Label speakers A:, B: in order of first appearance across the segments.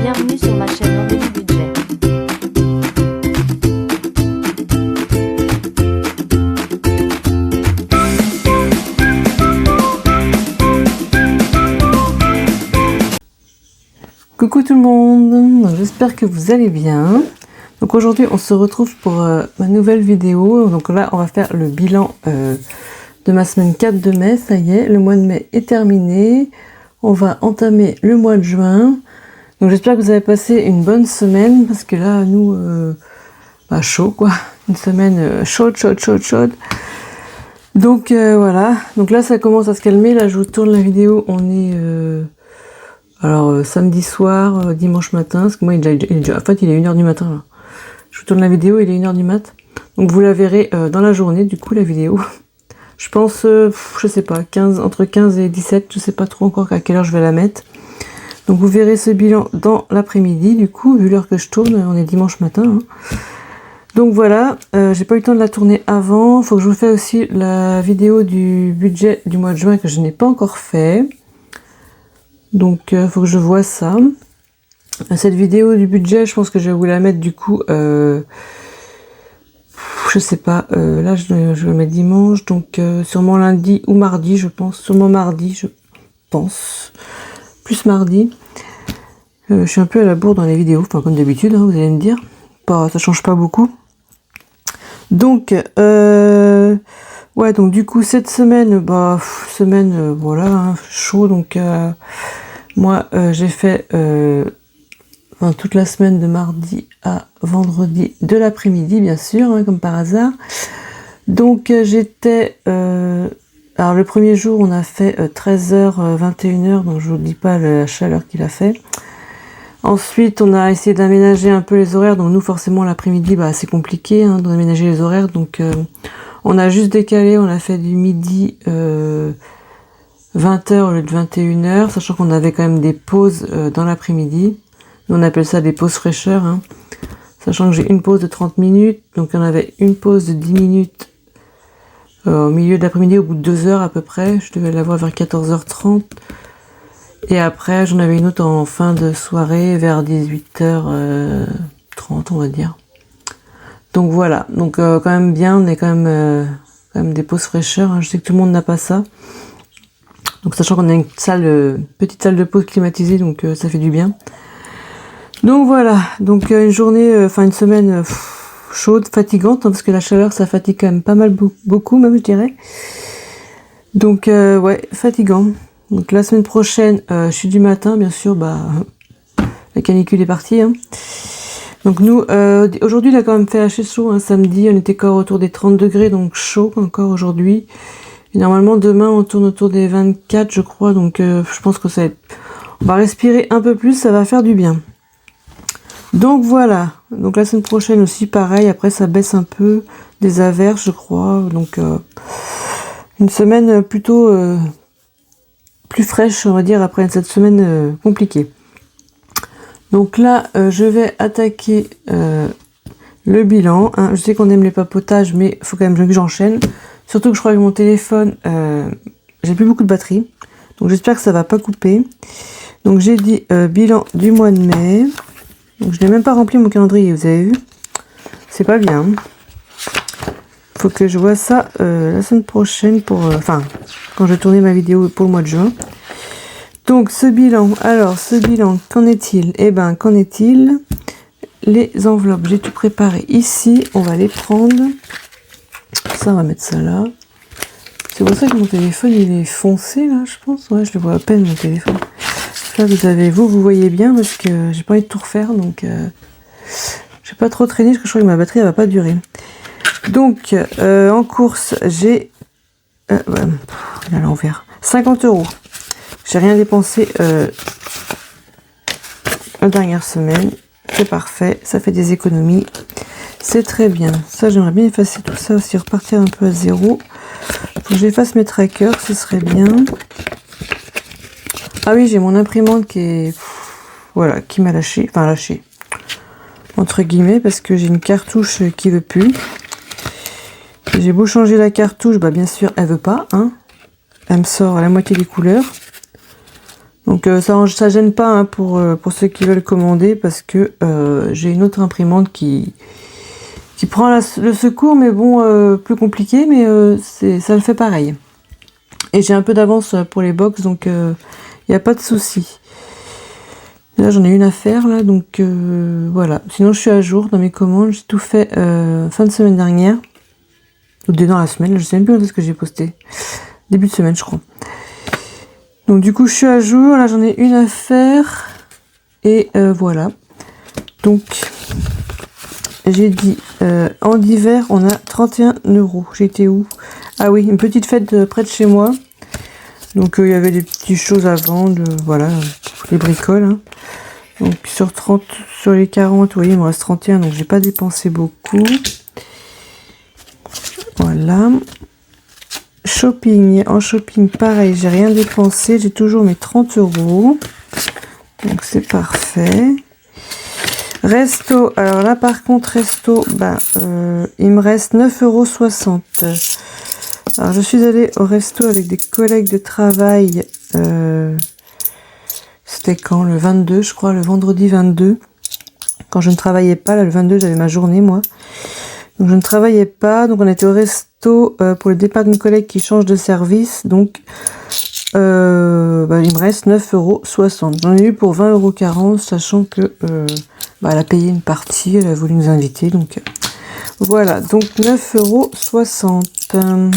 A: Bienvenue sur ma chaîne Aurélie Budget.
B: Coucou tout le monde, j'espère que vous allez bien. Donc aujourd'hui on se retrouve pour ma nouvelle vidéo. Donc là on va faire le bilan de ma semaine 4 de mai. Ça y est, le mois de mai est terminé. On va entamer le mois de juin. Donc j'espère que vous avez passé une bonne semaine, parce que là nous chaud quoi, une semaine chaude. Donc voilà, donc là ça commence à se calmer. Là je vous tourne la vidéo, on est samedi soir, dimanche matin, parce que moi il est 1h du matin là. Je vous tourne la vidéo, il est 1h du mat. Donc vous la verrez dans la journée du coup la vidéo. Je pense, je sais pas, entre 15 et 17, je sais pas trop encore à quelle heure je vais la mettre. Donc vous verrez ce bilan dans l'après-midi du coup, vu l'heure que je tourne, on est dimanche matin. Hein. Donc voilà, j'ai pas eu le temps de la tourner avant. Il faut que je vous fasse aussi la vidéo du budget du mois de juin que je n'ai pas encore fait. Donc faut que je vois ça. Cette vidéo du budget, je pense que je vais vous la mettre du coup, je sais pas, là je vais la mettre dimanche, donc sûrement lundi ou mardi je pense, sûrement mardi je pense, plus mardi. Je suis un peu à la bourre dans les vidéos, enfin comme d'habitude, hein, vous allez me dire, ça change pas beaucoup. Donc ouais, donc du coup cette semaine, voilà, hein, chaud, donc moi j'ai fait toute la semaine de mardi à vendredi de l'après-midi, bien sûr, hein, comme par hasard. Donc j'étais... alors le premier jour, on a fait 13h, 21h, donc je vous dis pas la chaleur qu'il a fait. Ensuite, on a essayé d'aménager un peu les horaires. Donc nous, forcément, l'après-midi, c'est compliqué hein, d'aménager les horaires. Donc on a juste décalé, on a fait du midi 20h au lieu de 21h, sachant qu'on avait quand même des pauses dans l'après-midi. On appelle ça des pauses fraîcheurs, hein. Sachant que j'ai une pause de 30 minutes, donc on avait une pause de 10 minutes au milieu de l'après-midi, au bout de 2 heures à peu près. Je devais l'avoir vers 14h30. Et après, j'en avais une autre en fin de soirée, vers 18h30, on va dire. Donc voilà, donc quand même bien, on est quand même des pauses fraîcheurs, hein. Je sais que tout le monde n'a pas ça. Donc sachant qu'on a une petite salle de pause climatisée, donc ça fait du bien. Donc voilà, donc une journée, une semaine chaude, fatigante, hein, parce que la chaleur ça fatigue quand même pas mal, beaucoup même je dirais. Donc ouais, fatigant. Donc la semaine prochaine, je suis du matin, bien sûr, la canicule est partie. Hein. Donc nous, aujourd'hui il a quand même fait assez chaud, hein, samedi, on était encore autour des 30 degrés, donc chaud encore aujourd'hui. Et normalement demain on tourne autour des 24 je crois, donc je pense que on va respirer un peu plus, ça va faire du bien. Donc voilà, donc la semaine prochaine aussi pareil, après ça baisse un peu, des averses je crois, donc une semaine plutôt plus fraîche on va dire après cette semaine compliquée. Donc là je vais attaquer le bilan, hein. Je sais qu'on aime les papotages mais il faut quand même que j'enchaîne, surtout que je crois que mon téléphone, j'ai plus beaucoup de batterie, donc j'espère que ça va pas couper. Donc j'ai dit bilan du mois de mai. Donc je n'ai même pas rempli mon calendrier, vous avez vu? C'est pas bien. Faut que je vois ça la semaine prochaine pour... quand je vais tourner ma vidéo pour le mois de juin. Donc ce bilan, qu'en est-il? Eh ben, qu'en est-il? Les enveloppes, j'ai tout préparé ici. On va les prendre. Ça, on va mettre ça là. C'est pour ça que mon téléphone, il est foncé là, je pense. Ouais, je le vois à peine, mon téléphone. Là vous voyez bien parce que j'ai pas envie de tout refaire, donc je vais pas trop traîner parce que je crois que ma batterie elle va pas durer. Donc en course j'ai à l'envers 50 €. J'ai rien dépensé la dernière semaine, c'est parfait, ça fait des économies, c'est très bien. Ça j'aimerais bien effacer tout ça aussi, repartir un peu à zéro. Faut que j'efface mes trackers, ce serait bien. Ah oui, j'ai mon imprimante qui m'a lâché, entre guillemets, parce que j'ai une cartouche qui veut plus. J'ai beau changer la cartouche, bien sûr, elle veut pas, hein. Elle me sort à la moitié des couleurs. Donc ça gêne pas hein, pour ceux qui veulent commander parce que j'ai une autre imprimante qui prend le secours, mais bon, plus compliqué, mais ça le fait pareil. Et j'ai un peu d'avance pour les box, donc il n'y a pas de souci. Là j'en ai une à faire là, donc voilà. Sinon je suis à jour dans mes commandes, j'ai tout fait fin de semaine dernière. Ou dès dans la semaine, je sais même plus quand est-ce que j'ai posté. Début de semaine je crois. Donc du coup je suis à jour, là j'en ai une à faire. Et voilà. Donc j'ai dit en hiver on a 31 €. J'étais où? Ah oui, une petite fête près de chez moi. Donc il y avait des petites choses à vendre, voilà, les bricoles. Hein. Donc sur les 40, vous voyez, il me reste 31, donc j'ai pas dépensé beaucoup. Voilà. Shopping, en shopping pareil, j'ai rien dépensé, j'ai toujours mes 30 €. Donc c'est parfait. Resto, alors là par contre resto, il me reste 9,60 €. Alors je suis allée au resto avec des collègues de travail, c'était quand? Le 22 je crois, le vendredi 22. Quand je ne travaillais pas, là le 22 j'avais ma journée moi. Donc je ne travaillais pas, donc on était au resto pour le départ d'une collègue qui change de service, donc il me reste 9,60 €. J'en ai eu pour 20,40 €, sachant que elle a payé une partie, elle a voulu nous inviter, donc voilà, donc 9,60 €.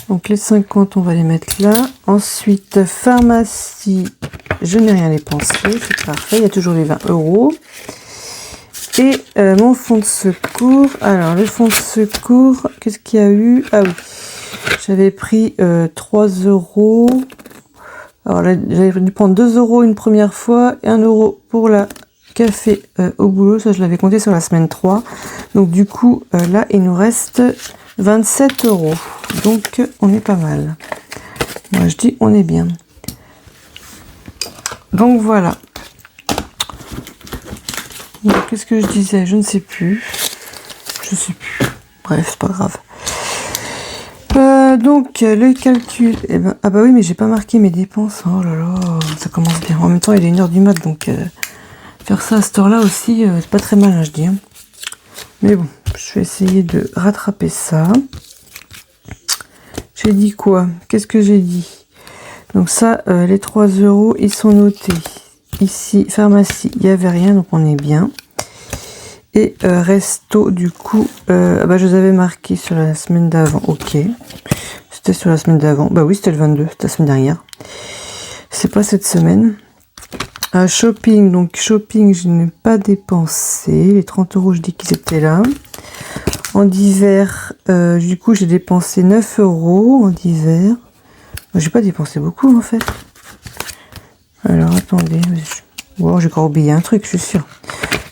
B: Donc les 50, on va les mettre là. Ensuite, pharmacie, je n'ai rien dépensé, c'est parfait, il y a toujours les 20 €. Et mon fonds de secours, alors le fonds de secours, qu'est-ce qu'il y a eu? Ah oui, j'avais pris 3 €. Alors là, j'avais dû prendre 2 € une première fois et 1 € pour la café au boulot, ça je l'avais compté sur la semaine 3. Donc du coup, là, il nous reste 27 €. Donc on est pas mal. Moi je dis on est bien. Donc voilà. Qu'est-ce que je disais? Je ne sais plus. Bref, c'est pas grave. Donc le calcul. Ah bah oui, mais j'ai pas marqué mes dépenses. Oh là là, ça commence bien. En même temps, il est 1h du mat, donc faire ça à cette heure-là aussi, c'est pas très mal, hein, je dis. Hein. Mais bon, je vais essayer de rattraper ça. J'ai dit quoi? Qu'est-ce que j'ai dit? Donc ça, les 3 €, ils sont notés. Ici, pharmacie, il n'y avait rien, donc on est bien. Et resto, du coup, je les avais marqués sur la semaine d'avant. Ok. C'était sur la semaine d'avant. Bah oui, c'était le 22, c'était la semaine dernière. C'est pas cette semaine. Shopping, donc shopping, je n'ai pas dépensé. Les 30 €, je dis qu'ils étaient là. En hiver, du coup, j'ai dépensé 9 € en hiver. J'ai pas dépensé beaucoup, en fait. Alors, attendez. Wow, j'ai encore oublié un truc, je suis sûre.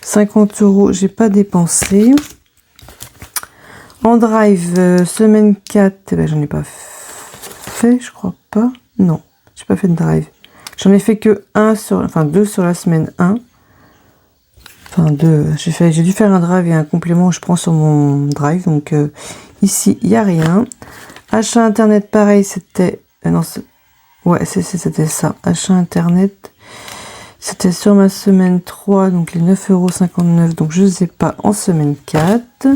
B: 50 €, j'ai pas dépensé. En drive, semaine 4, j'en ai pas fait, je crois pas. Non, j'ai pas fait de drive. J'en ai fait que 2 sur la semaine 1. Enfin, 2. J'ai dû faire un drive et un complément, je prends sur mon drive. Donc, ici, il n'y a rien. Achat internet, pareil, c'était... c'était ça. Achat internet, c'était sur ma semaine 3, donc les 9,59 €. Donc, je ne sais pas en semaine 4.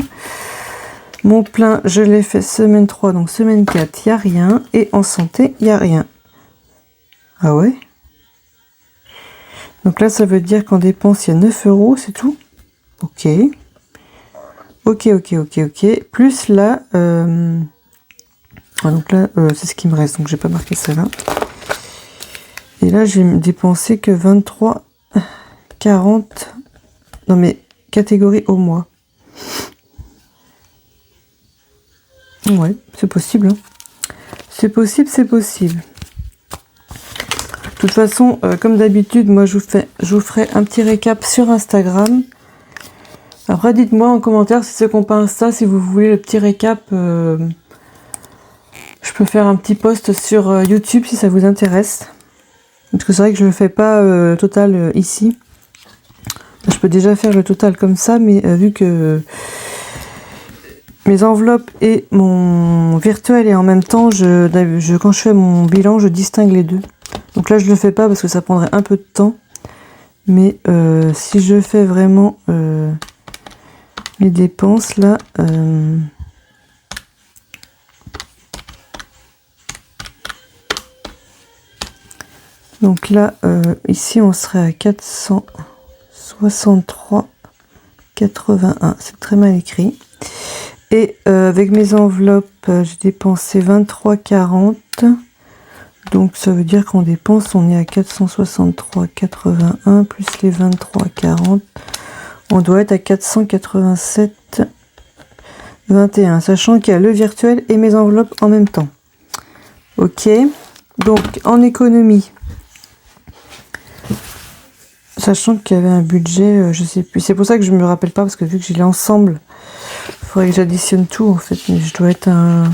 B: Mon plein, je l'ai fait semaine 3, donc semaine 4, il n'y a rien. Et en santé, il n'y a rien. Ah ouais? Donc là, ça veut dire qu'en dépense, il y a 9 €, c'est tout? Ok. Ok. Plus là, donc là, c'est ce qui me reste, donc j'ai pas marqué ça là. Et là, j'ai dépensé que 23,40 dans mes catégories au mois. Ouais, c'est possible. Hein. C'est possible. De toute façon, comme d'habitude, moi je vous ferai un petit récap sur Instagram. Après, dites-moi en commentaire si c'est qu'on pas Insta, si vous voulez le petit récap. Je peux faire un petit post sur YouTube si ça vous intéresse. Parce que c'est vrai que je ne fais pas total ici. Je peux déjà faire le total comme ça, mais vu que mes enveloppes et mon virtuel et en même temps, quand je fais mon bilan, je distingue les deux. Donc là, je le fais pas parce que ça prendrait un peu de temps. Mais si je fais vraiment les dépenses, là... donc là, ici, on serait à 463,81. C'est très mal écrit. Et avec mes enveloppes, j'ai dépensé 23,40. Donc ça veut dire qu'on dépense, on est à 463,81 plus les 23,40. On doit être à 487,21. Sachant qu'il y a le virtuel et mes enveloppes en même temps. Ok. Donc en économie. Sachant qu'il y avait un budget, je sais plus. C'est pour ça que je me rappelle pas, parce que vu que j'ai l'ensemble, il faudrait que j'additionne tout en fait. Mais je dois être un...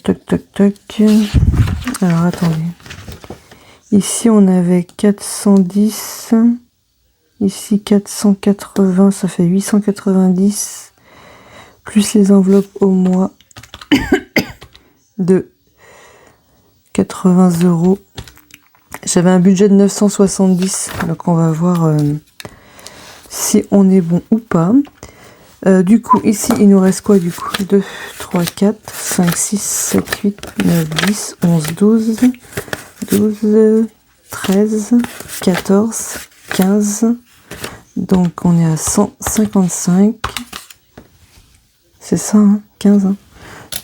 B: toc toc toc. Alors attendez. Ici on avait 410. Ici 480, ça fait 890. Plus les enveloppes au mois de 80 €. J'avais un budget de 970, donc on va voir si on est bon ou pas. Du coup, ici, il nous reste quoi du coup? 2, 3, 4, 5, 6, 7, 8, 9, 10, 11, 12, 12, 13, 14, 15. Donc, on est à 155. C'est ça, hein, 15. Hein.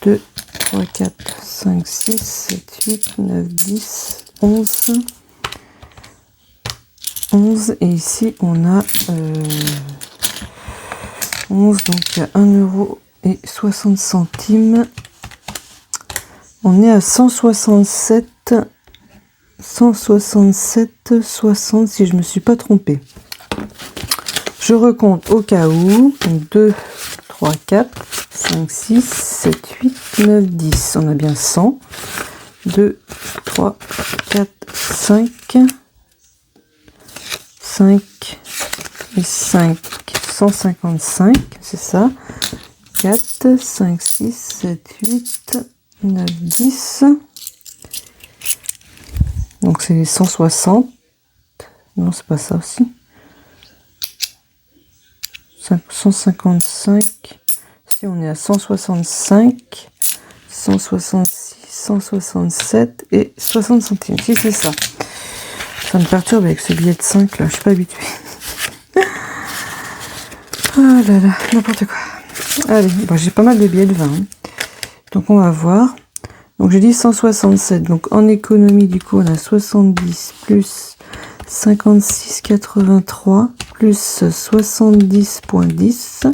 B: 2, 3, 4, 5, 6, 7, 8, 9, 10, 11. 11. Et ici, on a 11. Donc, il y a 1,60 €. On est à 167. 167,60 si je me suis pas trompée. Je recompte au cas où. Donc 2, 3, 4, 5, 6, 7, 8, 9, 10. On a bien 100. 2, 3, 4, 5. 5 et 5. 155, c'est ça. 4, 5, 6, 7, 8, 9, 10. Donc c'est les 160. Non, c'est pas ça aussi. 155. Si on est à 165, 166, 167 et 60 centimes. Si c'est ça. Ça me perturbe avec ce billet de 5 là, je suis pas habituée. Oh là là, n'importe quoi. Allez, bon, j'ai pas mal de billets de 20. Hein. Donc on va voir. Donc j'ai dit 167. Donc en économie, du coup, on a 70 plus 56,83 plus 70,10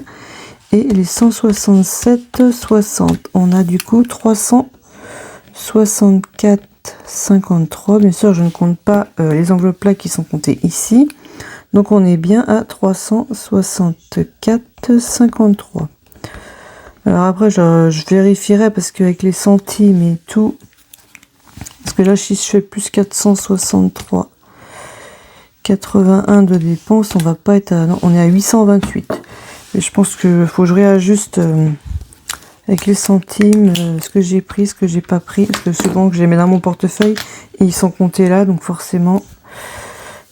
B: et les 167,60. On a du coup 364,53. Bien sûr, je ne compte pas les enveloppes là qui sont comptées ici. Donc on est bien à 364,53. Alors après, je vérifierai parce qu'avec les centimes et tout, parce que là, si je fais plus 463,81 de dépenses, on va pas être à... Non, on est à 828. Et je pense que faut que je réajuste avec les centimes, ce que j'ai pris, ce que j'ai pas pris, parce que souvent que j'ai mis dans mon portefeuille, et ils sont comptés là, donc forcément,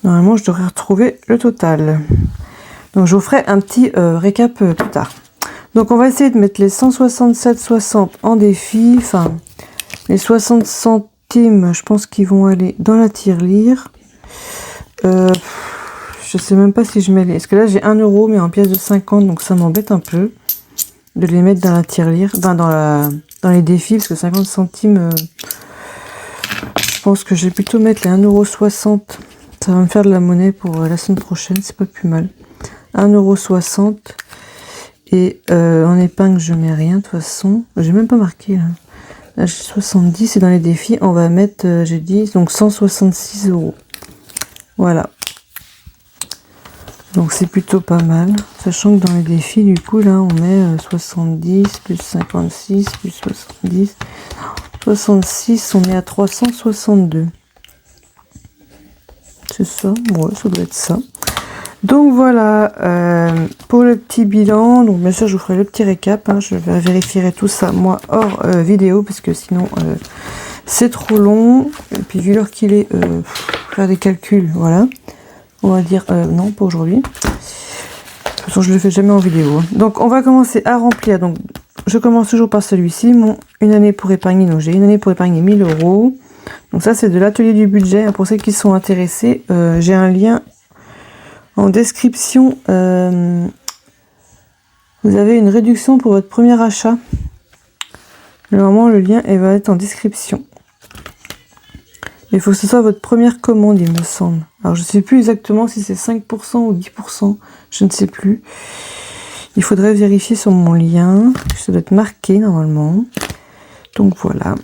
B: normalement, je devrais retrouver le total. Donc je vous ferai un petit récap plus tard. Donc on va essayer de mettre les 167,60 en défi, enfin les 60 centimes, je pense qu'ils vont aller dans la tirelire. Je sais même pas si je mets les... Parce que là j'ai 1 € mais en pièces de 50, donc ça m'embête un peu de les mettre dans la tirelire, enfin dans les défis, parce que 50 centimes, je pense que je vais plutôt mettre les 1,60 €. Ça va me faire de la monnaie pour la semaine prochaine, c'est pas plus mal. 1,60 €. Et en épingle, je mets rien de toute façon. J'ai même pas marqué là. Là j'ai 70 et dans les défis, on va mettre, j'ai dit, donc 166 €. Voilà. Donc c'est plutôt pas mal. Sachant que dans les défis, du coup, là, on met 70 plus 56 plus 70. 66, on est à 362. C'est ça? Ouais, ça doit être ça. Donc voilà, pour le petit bilan, donc bien sûr je vous ferai le petit récap, hein, je vérifierai tout ça moi hors vidéo, parce que sinon C'est trop long. Et puis vu l'heure qu'il est, faire des calculs, voilà. On va dire non, pas aujourd'hui. De toute façon, je le fais jamais en vidéo. Hein. Donc, on va commencer à remplir. Donc, je commence toujours par celui-ci. Une année pour épargner. Donc, j'ai une année pour épargner 1000 €. Donc, ça, c'est de l'atelier du budget. Pour ceux qui sont intéressés, j'ai un lien en description. Vous avez une réduction pour votre premier achat. Normalement, le lien va être en description. Il faut que ce soit votre première commande, il me semble. Alors, je ne sais plus exactement si c'est 5% ou 10%. Je ne sais plus. Il faudrait vérifier sur mon lien. Ça doit être marqué, normalement. Donc, voilà.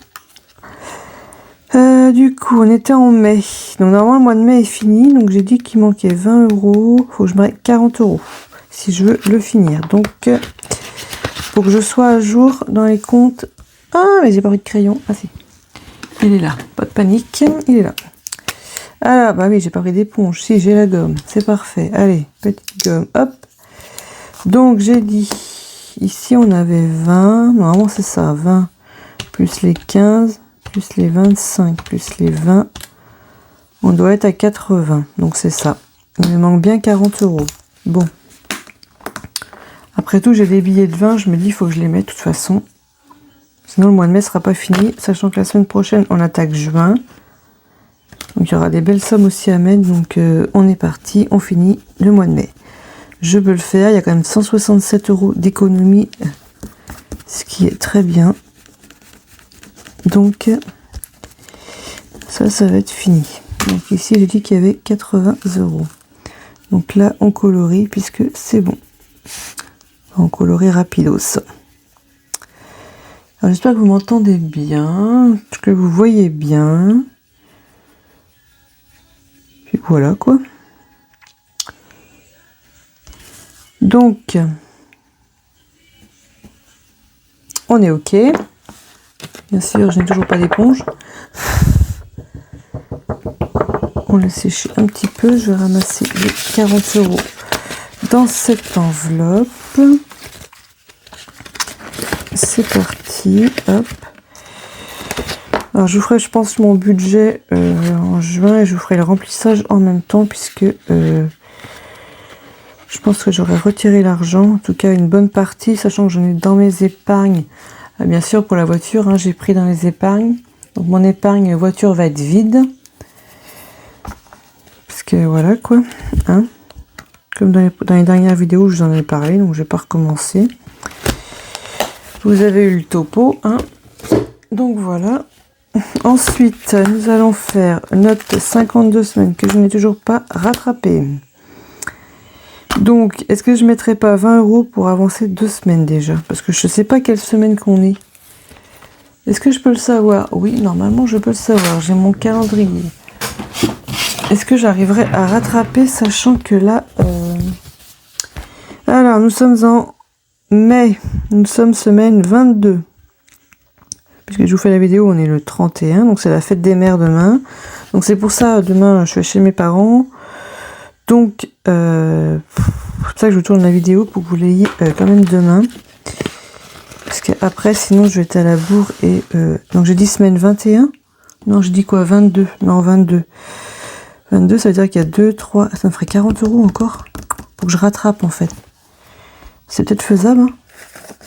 B: Du coup, on était en mai. Donc, normalement, le mois de mai est fini. Donc, j'ai dit qu'il manquait 20 €. Il faut que je mette 40 € si je veux le finir. Donc, pour que je sois à jour dans les comptes. Ah, mais j'ai pas pris de crayon. Ah, si. Il est là. Pas de panique. Il est là. Ah, bah oui, j'ai pas pris d'éponge. Si, j'ai la gomme. C'est parfait. Allez, petite gomme. Hop. Donc, j'ai dit. Ici, on avait 20. Normalement, c'est ça. 20 plus les 15 plus les 25 plus les 20. On doit être à 80. Donc, c'est ça. Il me manque bien 40 €. Bon. Après tout, j'ai des billets de 20. Je me dis, il faut que je les mette de toute façon. Sinon, le mois de mai sera pas fini. Sachant que la semaine prochaine, on attaque juin. Donc, il y aura des belles sommes aussi à mettre. Donc, on est parti. On finit le mois de mai. Je peux le faire. Il y a quand même 167 € d'économie. Ce qui est très bien. Donc, ça va être fini. Donc, ici, j'ai dit qu'il y avait 80 €. Donc là, on colorie puisque c'est bon. On colorie rapidos. Alors, j'espère que vous m'entendez bien, que vous voyez bien. Puis voilà, quoi. Donc, on est OK. Bien sûr, je n'ai toujours pas d'éponge. On laisse sécher un petit peu. Je vais ramasser les 40 € dans cette enveloppe. C'est parti. Hop. Alors, je vous ferai, je pense, mon budget en juin et je vous ferai le remplissage en même temps puisque je pense que j'aurai retiré l'argent. En tout cas, une bonne partie, sachant que j'en ai dans mes épargnes. Bien sûr, pour la voiture, hein, j'ai pris dans les épargnes. Donc, mon épargne voiture va être vide. Parce que voilà, quoi. Hein. Comme dans les dernières vidéos, je vous en ai parlé. Donc, je vais pas recommencer. Vous avez eu le topo. Hein. Donc, voilà. Ensuite, nous allons faire notre 52 semaines que je n'ai toujours pas rattrapé. Donc, est-ce que je ne mettrai pas 20 € pour avancer 2 semaines déjà? Parce que je ne sais pas quelle semaine qu'on est. Est-ce que je peux le savoir? Oui, normalement, je peux le savoir. J'ai mon calendrier. Est-ce que j'arriverai à rattraper, sachant que là... Alors, nous sommes en mai. Nous sommes semaine 22. Puisque je vous fais la vidéo, on est le 31. Donc, c'est la fête des mères demain. Donc, c'est pour ça, demain, je suis chez mes parents. Donc, c'est pour ça que je vous tourne la vidéo pour que vous l'ayez quand même demain. Parce qu'après, sinon, je vais être à la bourre. Et donc, j'ai dit semaine 21. Non, je dis quoi? 22. Non, 22. 22, ça veut dire qu'il y a 2, 3... Ça me ferait 40 € encore. Pour que je rattrape, en fait. C'est peut-être faisable. Hein.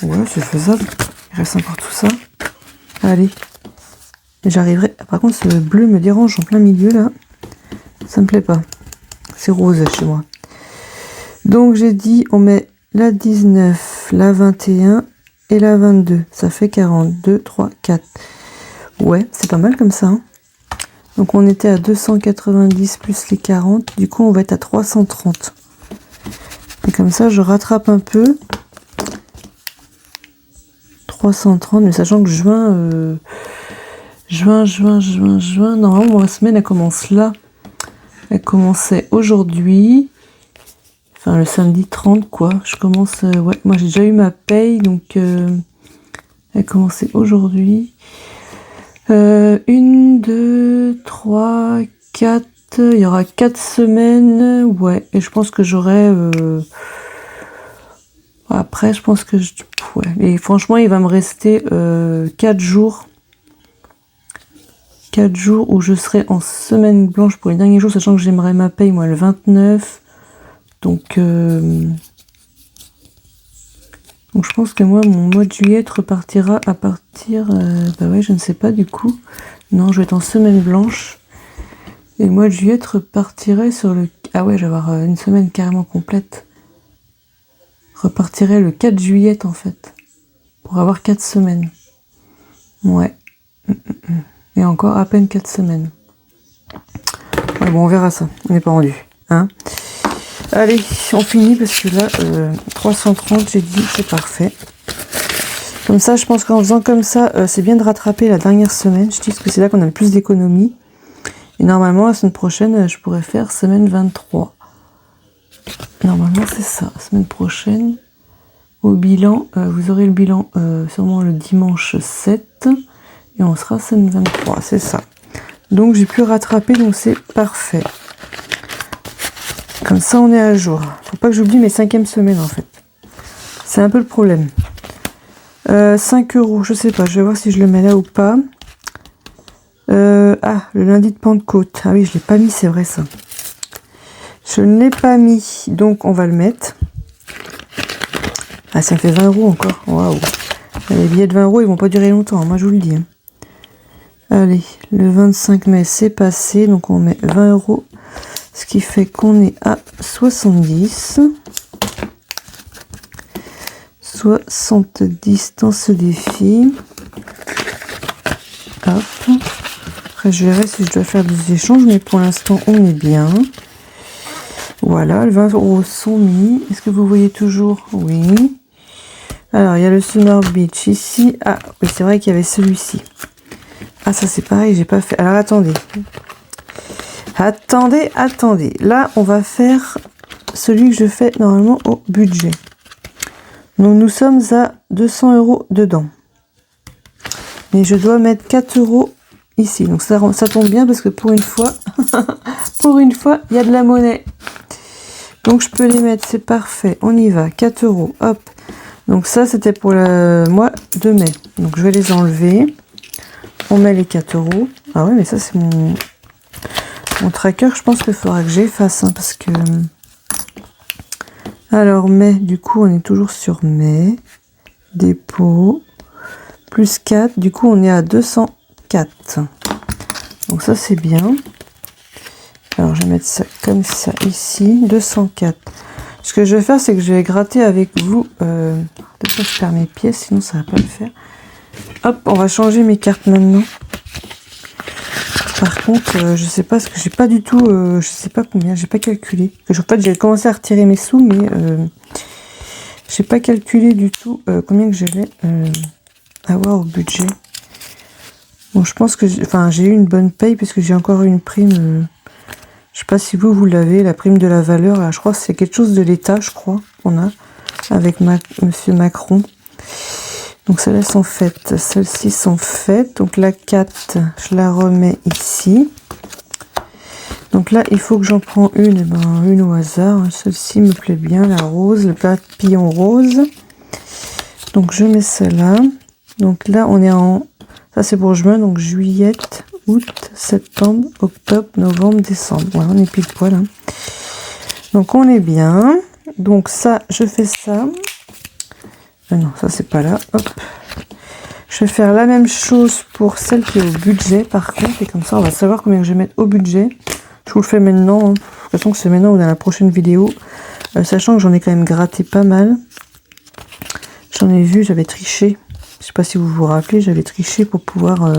B: Ouais, c'est faisable. Il reste encore tout ça. Allez. Et j'arriverai... Par contre, ce bleu me dérange en plein milieu, là. Ça me plaît pas. C'est rose chez moi. Donc, j'ai dit, on met la 19, la 21 et la 22. Ça fait 42, 3, 4. Ouais, c'est pas mal comme ça. Hein. Donc, on était à 290 plus les 40. Du coup, on va être à 330. Et comme ça, je rattrape un peu. 330, mais sachant que juin... Normalement, ma semaine, elle commence là. Elle commençait aujourd'hui. Enfin, le samedi 30, quoi. Je commence... ouais, moi, j'ai déjà eu ma paye, donc... elle commençait aujourd'hui. 1, 2, 3, 4... Il y aura 4 semaines. Ouais, et je pense que j'aurai... Après, je pense que... Ouais, et franchement, il va me rester 4 jours. 4 jours où je serai en semaine blanche pour les derniers jours, sachant que j'aimerais ma paye, moi, le 29. Donc je pense que moi, mon mois de juillet repartira à partir... bah ouais, je ne sais pas du coup. Non, je vais être en semaine blanche. Et le mois de juillet repartirait sur le... Ah ouais, je vais avoir une semaine carrément complète. Repartirait le 4 juillet en fait. Pour avoir 4 semaines. Ouais. Et encore à peine 4 semaines. Ouais, bon, on verra ça. On n'est pas rendu. Hein. Allez, on finit parce que là, 330, j'ai dit, c'est parfait. Comme ça, je pense qu'en faisant comme ça, c'est bien de rattraper la dernière semaine. Je dis que c'est là qu'on a le plus d'économies. Et normalement, la semaine prochaine, je pourrais faire semaine 23. Normalement, c'est ça. Semaine prochaine, au bilan, vous aurez le bilan sûrement le dimanche 7. Et on sera semaine 23, c'est ça. Donc, j'ai pu rattraper, donc c'est parfait. Comme ça, on est à jour. Faut pas que j'oublie mes 5e semaines, en fait. C'est un peu le problème. 5 €, je sais pas. Je vais voir si je le mets là ou pas. Ah, le lundi de Pentecôte. Ah oui, je l'ai pas mis, c'est vrai, ça. Je ne l'ai pas mis. Donc, on va le mettre. Ah, ça me fait 20 € encore. Waouh. Les billets de 20 €, ils vont pas durer longtemps. Moi, je vous le dis. Hein. Allez, le 25 mai, c'est passé. Donc, on met 20 €. Ce qui fait qu'on est à 70. 70 dans ce défi. Hop. Après, je verrai si je dois faire des échanges, mais pour l'instant, on est bien. Voilà, les 20 € sont mis. Est-ce que vous voyez toujours? Oui. Alors, il y a le Summer Beach ici. Ah, oui, c'est vrai qu'il y avait celui-ci. Ah, ça, c'est pareil, j'ai pas fait. Alors, attendez. Attendez. Là, on va faire celui que je fais normalement au budget. Donc, nous sommes à 200 € dedans. Mais je dois mettre 4 € ici. Donc, ça tombe bien parce que pour une fois, il y a de la monnaie. Donc, je peux les mettre, c'est parfait. On y va, 4 €. Hop. Donc, ça, c'était pour le mois de mai. Donc, je vais les enlever. On met les 4 €. Ah ouais, mais ça, c'est mon tracker. Je pense qu'il faudra que j'efface. Hein, parce que... Alors, mai, du coup, on est toujours sur mai. Dépôt. Plus 4. Du coup, on est à 204. Donc, ça, c'est bien. Alors, je vais mettre ça comme ça ici. 204. Ce que je vais faire, c'est que je vais gratter avec vous. Peut-être que je perds mes pièces, sinon ça va pas le faire. Hop, on va changer mes cartes maintenant. Par contre, je sais pas ce que j'ai pas du tout. Je sais pas combien, j'ai pas calculé. En fait, j'ai commencé à retirer mes sous, mais j'ai pas calculé du tout combien que je vais avoir au budget. Bon, je pense que j'ai eu une bonne paye puisque j'ai encore eu une prime. Je sais pas si vous l'avez, la prime de la valeur. Là, je crois que c'est quelque chose de l'État, je crois, qu'on a avec Monsieur Macron. Donc celles-là sont faites, celles-ci sont faites. Donc la 4, je la remets ici. Donc là, il faut que j'en prends une, une au hasard. Celle-ci me plaît bien, la rose, le papillon rose. Donc je mets celle-là. Donc là, on est en... Ça c'est pour juin, donc juillet, août, septembre, octobre, novembre, décembre. Voilà, on est pile poil. Hein. Donc on est bien. Donc ça, je fais ça. Non, ça c'est pas là. Hop. Je vais faire la même chose pour celle qui est au budget par contre. Et comme ça, on va savoir combien je vais mettre au budget. Je vous le fais maintenant. Hein. De toute façon, que c'est maintenant ou dans la prochaine vidéo. Sachant que j'en ai quand même gratté pas mal. J'en ai vu, j'avais triché. Je sais pas si vous vous rappelez, j'avais triché pour pouvoir...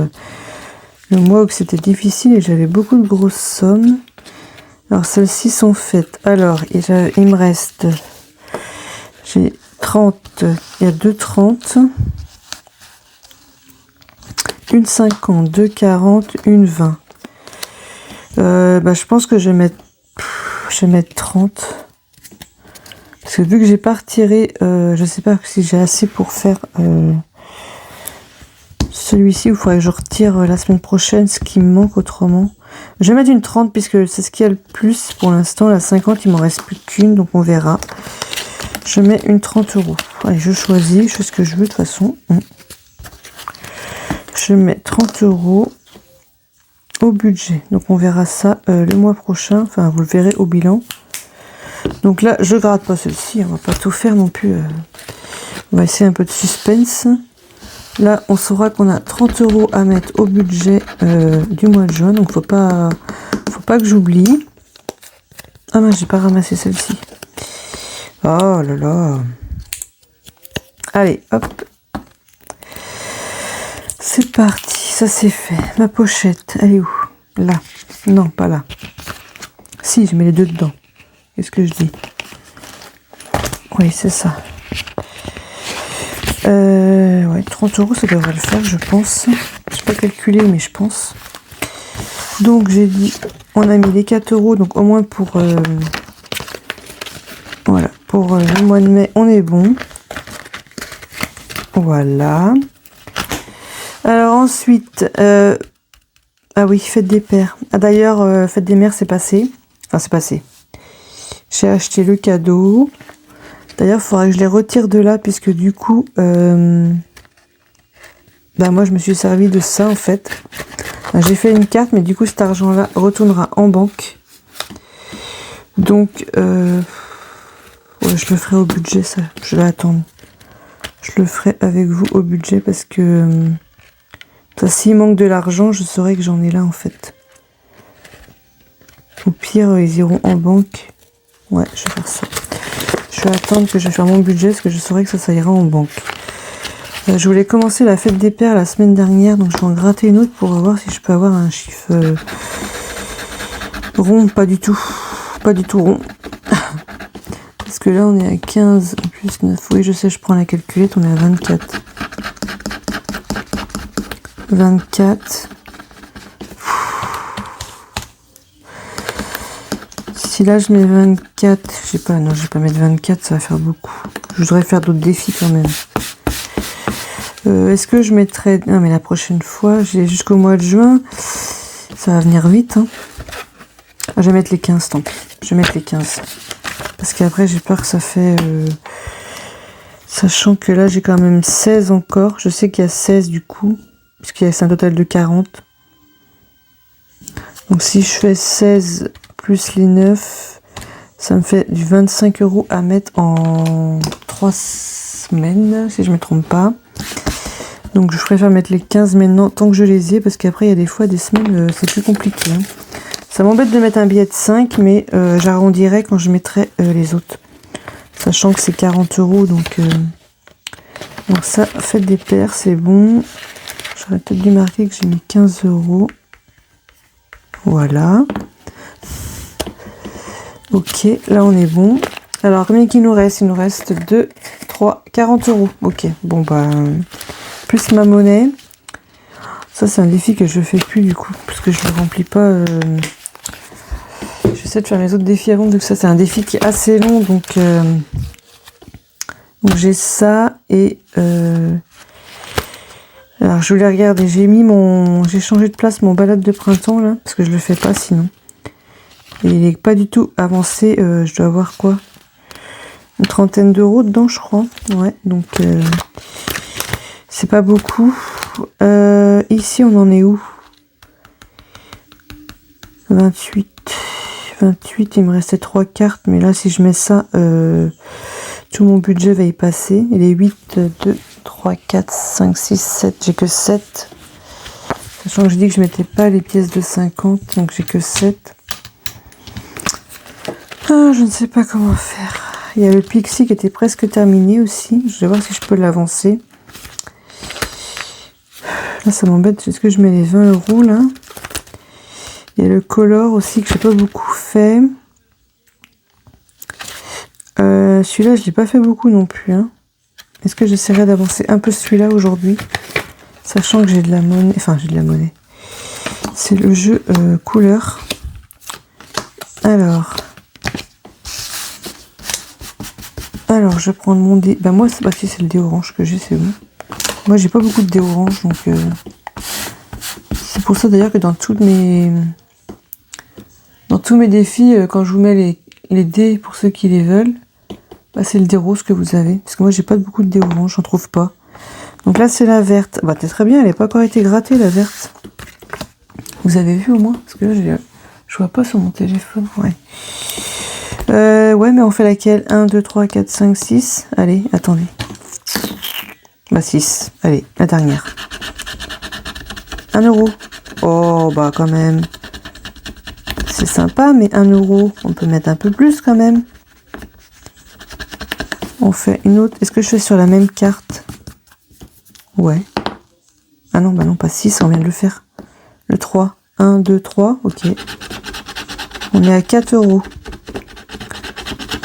B: le mois où c'était difficile et j'avais beaucoup de grosses sommes. Alors, celles-ci sont faites. Alors, il me reste... J'ai 30, il y a 2,30, une 50, 2,40, une 20. Je pense que je vais mettre 30. Parce que vu que j'ai pas retiré, je sais pas si j'ai assez pour faire celui-ci. Il faudrait que je retire la semaine prochaine ce qui me manque autrement. Je vais mettre une 30 puisque c'est ce qu'il y a le plus pour l'instant. La 50, il m'en reste plus qu'une, donc on verra. Je mets une 30 €. Allez, je choisis, je fais ce que je veux de toute façon. Je mets 30 €. au budget. Donc on verra ça le mois prochain. Enfin, vous le verrez au bilan. Donc là, je gratte pas celle-ci. On va pas tout faire non plus. On va essayer un peu de suspense. Là, on saura qu'on a 30 € à mettre au budget du mois de juin. Donc faut pas que j'oublie. Ah mince, j'ai pas ramassé celle-ci. Oh là là. Allez, hop. C'est parti, ça c'est fait. Ma pochette, elle est où? Là. Non, pas là. Si, je mets les deux dedans. Qu'est-ce que je dis? Oui, c'est ça. Ouais, 30 €, ça devrait le faire, je pense. Je n'ai pas calculé, mais je pense. Donc, j'ai dit, on a mis les 4 €, donc au moins pour... voilà, pour le mois de mai, on est bon. Voilà. Alors ensuite, ah oui, fête des pères. Ah d'ailleurs, fête des mères, c'est passé. Enfin, c'est passé. J'ai acheté le cadeau. D'ailleurs, il faudra que je les retire de là, puisque du coup, moi, je me suis servi de ça, en fait. J'ai fait une carte, mais du coup, cet argent-là retournera en banque. Donc, ouais, je le ferai au budget, ça. Je vais attendre. Je le ferai avec vous au budget, parce que... s'il manque de l'argent, je saurai que j'en ai là, en fait. Au pire, ils iront en banque. Ouais, je vais faire ça. Je vais attendre que je vais faire mon budget, parce que je saurai que ça ira en banque. Je voulais commencer la fête des pères la semaine dernière, donc je vais en gratter une autre pour voir si je peux avoir un chiffre rond. Pas du tout. Pas du tout rond. Parce que là, on est à 15 plus 9. Oui, je sais, je prends la calculette, on est à 24. 24. Si là je mets 24, je sais pas, non, je vais pas mettre 24, ça va faire beaucoup. Je voudrais faire d'autres défis quand même. Est-ce que je mettrais... Non, mais la prochaine fois, j'ai jusqu'au mois de juin. Ça va venir vite. Hein. Ah, je vais mettre les 15, tant pis. Je vais mettre les 15. Parce qu'après, j'ai peur que ça fait... Sachant que là, j'ai quand même 16 encore. Je sais qu'il y a 16 du coup. Puisqu'il y a un total de 40. Donc si je fais 16 plus les 9, ça me fait du 25 € à mettre en 3 semaines, si je ne me trompe pas. Donc je préfère mettre les 15 maintenant, tant que je les ai, parce qu'après il y a des fois des semaines, c'est plus compliqué. Hein. Ça m'embête de mettre un billet de 5, mais j'arrondirai quand je mettrai les autres. Sachant que c'est 40 €, donc ça, faites des paires, c'est bon. J'aurais peut-être dû marquer que j'ai mis 15 €. Voilà. Ok, là on est bon. Alors, combien qu'il nous reste? Il nous reste 2, 3, 40 €. Ok, bon bah, plus ma monnaie. Ça, c'est un défi que je fais plus du coup, parce que je ne remplis pas. J'essaie de faire mes autres défis avant, donc ça, c'est un défi qui est assez long. Donc j'ai ça et... Alors, je voulais regarder, j'ai changé de place mon balade de printemps, là, parce que je le fais pas sinon. Et il est pas du tout avancé, je dois avoir quoi? Une trentaine d'euros dedans, je crois. Ouais, donc, c'est pas beaucoup. Ici, on en est où? 28. 28, il me restait 3 cartes, mais là, si je mets ça, tout mon budget va y passer. Il est 8, 2... 3, 4, 5, 6, 7, j'ai que 7. Sachant que je dis que je mettais pas les pièces de 50, donc j'ai que 7. Ah, je ne sais pas comment faire. Il y a le Pixie qui était presque terminé aussi. Je vais voir si je peux l'avancer. Là, ça m'embête. Est-ce que je mets les 20 € là? Il y a le Color aussi que j'ai pas beaucoup fait. Celui-là, je l'ai pas fait beaucoup non plus. Hein. Est-ce que j'essaierai d'avancer un peu celui-là aujourd'hui? Sachant que j'ai de la monnaie. Enfin, j'ai de la monnaie. C'est le jeu couleur. Alors, je vais prendre mon dé. Ben moi, c'est si c'est le dé orange que j'ai, c'est bon. Moi, j'ai pas beaucoup de dé orange, donc c'est pour ça d'ailleurs que dans tous mes défis, quand je vous mets les dés pour ceux qui les veulent, bah, c'est le dé rose que vous avez. Parce que moi, j'ai pas beaucoup de dé orange, j'en trouve pas. Donc là, c'est la verte. Bah, t'es très bien, elle n'a pas encore été grattée, la verte. Vous avez vu au moins? Parce que là, je vois pas sur mon téléphone. Ouais. Ouais, mais on fait laquelle? 1, 2, 3, 4, 5, 6. Allez, attendez. Bah 6. Allez, la dernière. 1 euro. Oh, bah quand même. C'est sympa, mais 1 euro. On peut mettre un peu plus quand même. On fait une autre. Est-ce que je fais sur la même carte? Ouais. Ah non, bah non, pas 6, on vient de le faire. Le 3. 1, 2, 3. Ok. On est à 4 euros.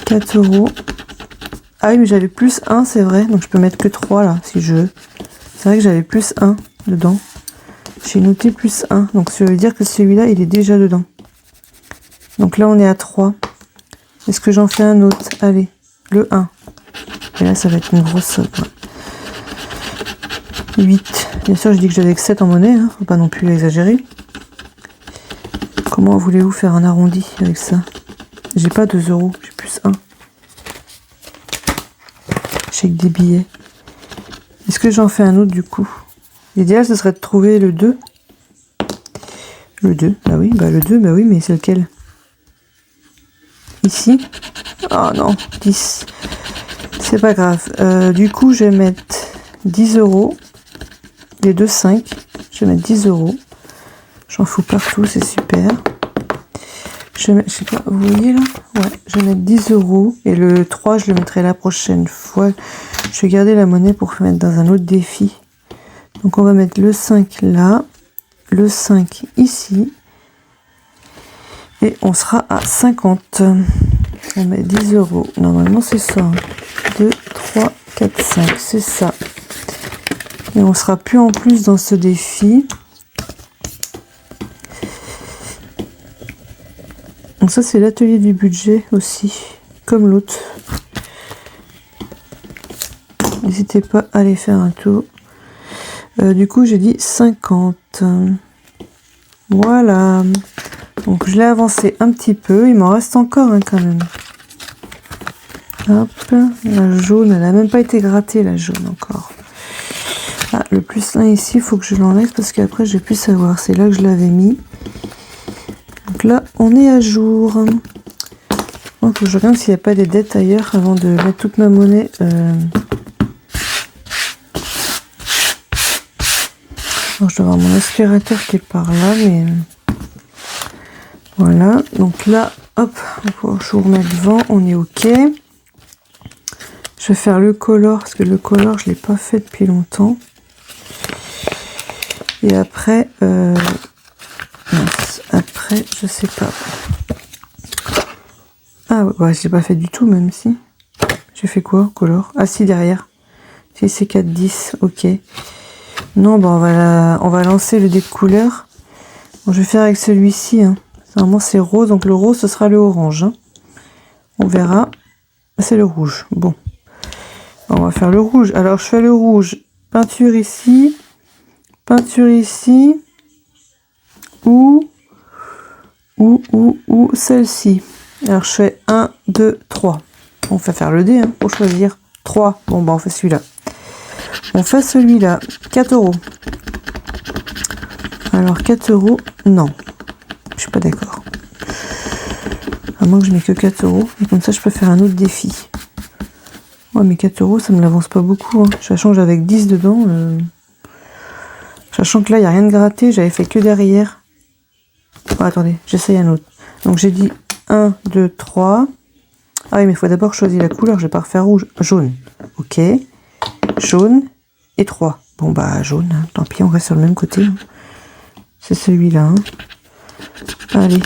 B: 4 euros. Ah oui, mais j'avais plus 1, c'est vrai. Donc je peux mettre que 3 là, si je veux. C'est vrai que j'avais plus 1 dedans. J'ai noté plus 1. Donc ça veut dire que celui-là, il est déjà dedans. Donc là, on est à 3. Est-ce que j'en fais un autre? Allez, le 1. Et là, ça va être une grosse somme. 8. Bien sûr, je dis que j'avais que 7 en monnaie. Hein. Faut pas non plus exagérer. Comment voulez-vous faire un arrondi avec ça? J'ai pas 2 euros. J'ai plus 1. J'ai que des billets. Est-ce que j'en fais un autre du coup? L'idéal, ce serait de trouver le 2. Le 2, bah oui, le 2, bah oui, mais c'est lequel? Ici. Oh non, 10. C'est pas grave. Du coup, je vais mettre 10 euros. Les deux 5. Je vais mettre 10 euros. J'en fous partout, c'est super. Je vais mettre, je sais pas, vous voyez là? Ouais, je vais mettre 10 euros. Et le 3, je le mettrai la prochaine fois. Je vais garder la monnaie pour mettre dans un autre défi. Donc on va mettre le 5 là. Le 5 ici. Et on sera à 50. On met 10 euros. Normalement, c'est ça. 2, 3, 4, 5. C'est ça. Et on sera plus en plus dans ce défi. Donc ça, c'est l'atelier du budget aussi. Comme l'autre. N'hésitez pas à aller faire un tour. Du coup, j'ai dit 50. Voilà. Donc, je l'ai avancé un petit peu. Il m'en reste encore quand même. Hop. La jaune, elle n'a même pas été grattée, la jaune encore. Ah, le plus 1 ici, il faut que je l'enlève parce qu'après, je vais plus savoir. C'est là que je l'avais mis. Donc là, on est à jour. Il faut que je regarde s'il n'y a pas des dettes ailleurs avant de mettre toute ma monnaie. Alors, je dois avoir mon aspirateur qui est par là, mais voilà. Donc là, hop, je vous remets devant, on est ok. Je vais faire le color parce que le color, je l'ai pas fait depuis longtemps. Et après, après, je sais pas. Ah ouais, je l'ai pas fait du tout, même si. J'ai fait quoi, color? Ah si, derrière. C'est 4, 10, ok. Non, on va lancer le dé de couleur. Bon, je vais faire avec celui-ci. Hein. Normalement, c'est rose, donc le rose, ce sera le orange. Hein. On verra. C'est le rouge. Bon. On va faire le rouge. Alors, je fais le rouge. Peinture ici. Peinture ici. Ou celle-ci. Alors, je fais 1, 2, 3. On fait faire le dé hein, pour choisir 3. Bon, on fait celui-là. On fait celui-là. 4 euros. Alors, 4 euros, non. Je suis pas d'accord. À moins que je mets que 4 euros. Et comme ça, je peux faire un autre défi. Ouais, mais 4 euros, ça me l'avance pas beaucoup. Hein. Sachant que j'avais avec 10 dedans. Sachant que là, il n'y a rien de gratté. J'avais fait que derrière. Oh, attendez, j'essaye un autre. Donc, j'ai dit 1, 2, 3. Ah oui, mais il faut d'abord choisir la couleur. Je vais pas refaire rouge. Jaune. Ok. Jaune et 3. Bon, bah, jaune. Hein. Tant pis, on reste sur le même côté. Hein. C'est celui-là. Hein. Allez.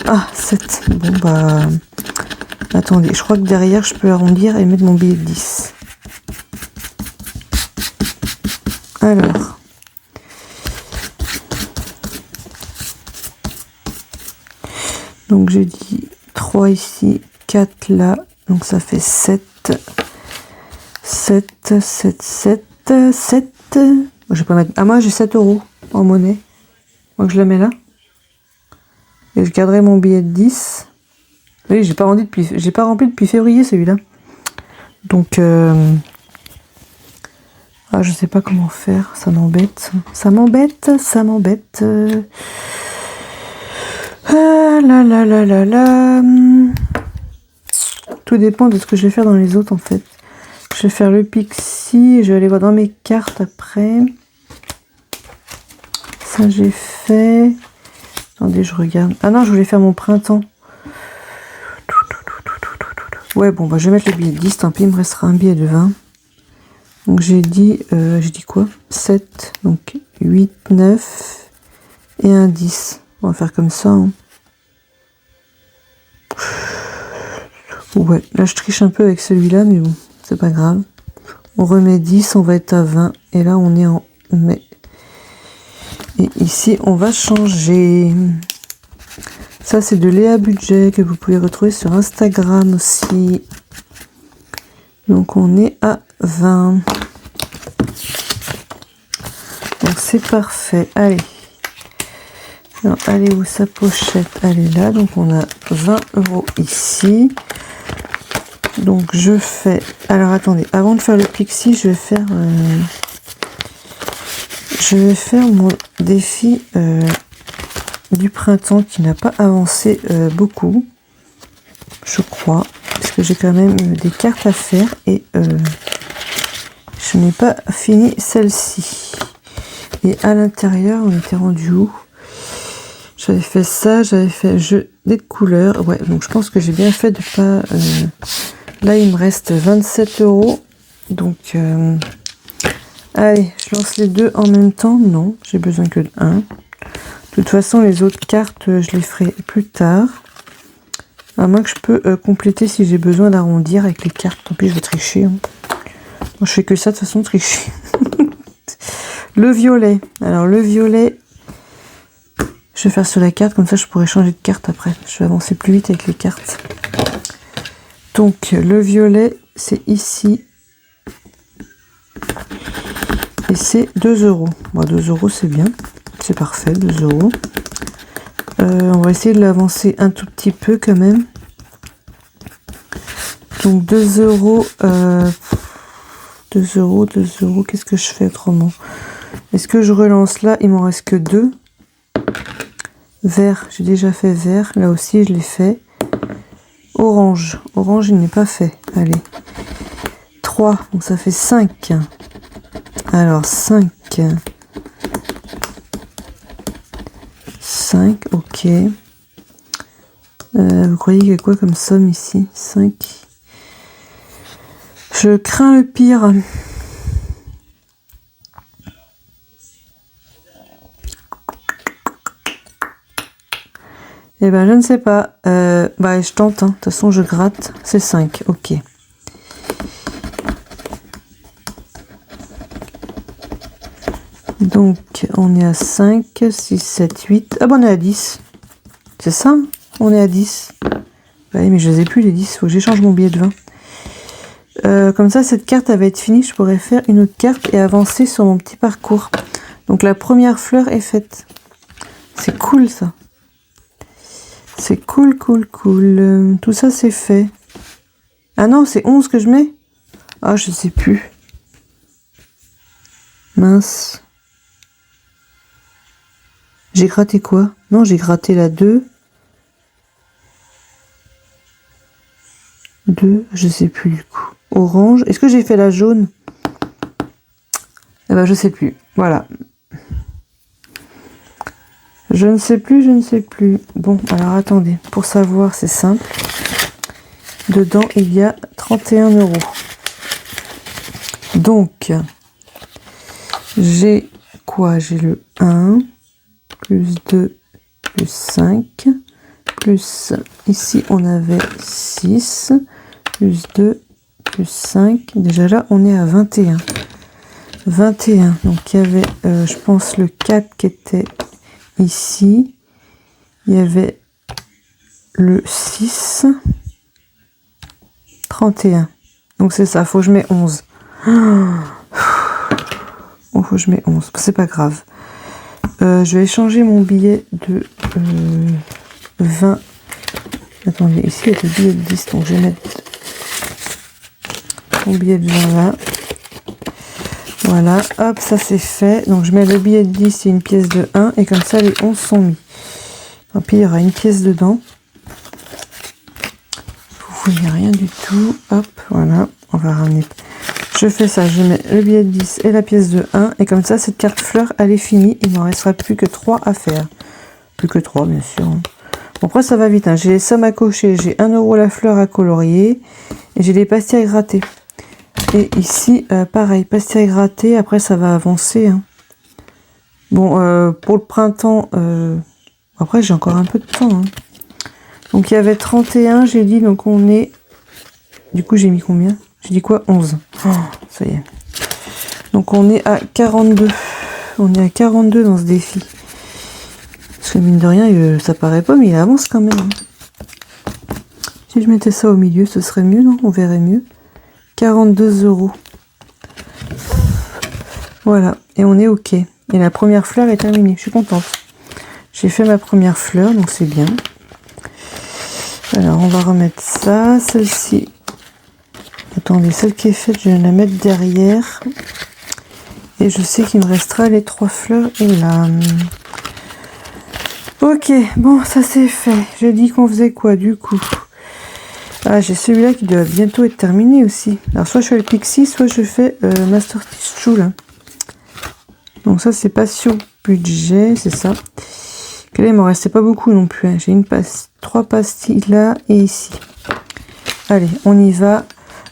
B: Ah, 7. Bon, bah... Attendez, je crois que derrière, je peux arrondir et mettre mon billet de 10. Alors. Donc, j'ai dit 3 ici, 4 là. Donc, ça fait 7. 7, 7, 7, 7. Je vais pas mettre... Ah, moi, j'ai 7 euros en monnaie. Donc, je la mets là. Et je garderai mon billet de 10. Oui, j'ai pas rempli depuis février celui-là. Donc Ah, je sais pas comment faire, ça m'embête. Ça m'embête, ça m'embête. Ah là là là là là. Tout dépend de ce que je vais faire dans les autres en fait. Je vais faire le pixie, je vais aller voir dans mes cartes après. Ça j'ai fait. Attendez, je regarde. Ah non, je voulais faire mon printemps. Ouais, bon, bah je vais mettre le billet de 10, tant pis, il me restera un billet de 20. Donc j'ai dit quoi? 7, donc 8, 9 et un 10. On va faire comme ça. Hein. Ouais, là je triche un peu avec celui-là, mais bon, c'est pas grave. On remet 10, on va être à 20. Et là on est en mai. Et ici on va changer. Ça c'est de Léa Budget que vous pouvez retrouver sur Instagram aussi. Donc on est à 20. Donc c'est parfait. Allez. Alors, elle est où sa pochette? Elle est là. Donc on a 20 € ici. Donc je fais... Alors attendez, avant de faire le pixie, je vais faire mon défi du printemps qui n'a pas avancé beaucoup. Je crois. Parce que j'ai quand même des cartes à faire et je n'ai pas fini celle-ci. Et à l'intérieur, on était rendu où? J'avais fait ça, j'avais fait jeu des couleurs. Ouais, donc je pense que j'ai bien fait de pas... Là, il me reste 27 €. Donc, allez, je lance les deux en même temps. Non, j'ai besoin que de 1. De toute façon, les autres cartes, je les ferai plus tard. À moins que je peux compléter si j'ai besoin d'arrondir avec les cartes. Tant pis, je vais tricher. Hein. Moi, je fais que ça, de toute façon, tricher. Le violet. Alors, le violet, je vais faire sur la carte. Comme ça, je pourrai changer de carte après. Je vais avancer plus vite avec les cartes. Donc, le violet, c'est ici. Et c'est 2 €. Bon, 2 €, c'est bien. C'est parfait, 2 €. On va essayer de l'avancer un tout petit peu quand même. Donc 2 €. 2 €, 2 €. Qu'est-ce que je fais autrement? Est-ce que je relance là? Il m'en reste que 2. Vert, j'ai déjà fait vert. Là aussi, je l'ai fait. Orange. Orange, il n'est pas fait. Allez. 3. Donc ça fait 5. Alors 5. 5, ok. Vous croyez qu'il y a quoi comme somme ici? 5. Je crains le pire. Eh ben, je ne sais pas. Bah, je tente. Hein. De toute façon, je gratte. C'est 5. Ok. Donc, on est à 5, 6, 7, 8. Ah bon, on est à 10. C'est ça? On est à 10. Bah oui, mais je les ai plus, les 10. Il faut que j'échange mon billet de 20. Comme ça, cette carte, elle va être finie. Je pourrais faire une autre carte et avancer sur mon petit parcours. Donc, la première fleur est faite. C'est cool, ça. C'est cool, cool, cool. Tout ça, c'est fait. Ah non, c'est 11 que je mets? Ah, je sais plus. Mince. J'ai gratté quoi? Non, j'ai gratté la 2. 2, je sais plus du coup. Orange. Est-ce que j'ai fait la jaune? Eh ben, je sais plus. Voilà. Je ne sais plus, je ne sais plus. Bon, alors attendez. Pour savoir, c'est simple. Dedans, il y a 31 €. Donc, j'ai quoi? J'ai le 1, plus 2, plus 5, plus, ici, on avait 6, plus 2, plus 5. Déjà là, on est à 21. 21. Donc, il y avait, je pense, le 4 qui était ici. Il y avait le 6. 31. Donc, c'est ça. Faut que je mette 11. Oh, faut que je mette 11. C'est pas grave. Je vais échanger mon billet de 20. Attendez, ici, il y a le billet de 10. Donc, je vais mettre mon billet de 20 là. Voilà, hop, ça c'est fait. Donc je mets le billet de 10 et une pièce de 1. Et comme ça, les 11 sont mis. Tant pis, il y aura une pièce dedans. Vous voyez rien du tout. Hop, voilà, on va ramener. Je fais ça, je mets le billet de 10 et la pièce de 1. Et comme ça, cette carte fleur, elle est finie. Il n'en restera plus que 3 à faire. Plus que 3, bien sûr. Bon, après, ça va vite. Hein. J'ai les sommes à cocher. J'ai 1 € la fleur à colorier. Et j'ai les pastilles à gratter. Et ici, pareil, pastilles à gratter. Après, ça va avancer. Hein. Bon, pour le printemps, après, j'ai encore un peu de temps. Hein. Donc, il y avait 31, j'ai dit. Donc, on est... Du coup, j'ai mis combien? J'ai dit quoi? 11. Oh, ça y est. Donc, on est à 42. On est à 42 dans ce défi. Parce que mine de rien, ça paraît pas, mais il avance quand même. Hein. Si je mettais ça au milieu, ce serait mieux, non? On verrait mieux. 42 €. Voilà, et on est OK. Et la première fleur est terminée, je suis contente. J'ai fait ma première fleur, donc c'est bien. Alors, on va remettre ça. Celle-ci, attendez, celle qui est faite, je vais la mettre derrière. Et je sais qu'il me restera les 3 fleurs et là. OK, bon, ça c'est fait. J'ai dit qu'on faisait quoi, du coup? Ah, j'ai celui-là qui doit bientôt être terminé aussi. Alors, soit je fais le Pixie, soit je fais Master Stitch Chou, là. Donc ça, c'est Passion Budget, c'est ça. Que là, il m'en restait pas beaucoup non plus. Hein. J'ai 3 pastilles là et ici. Allez, on y va.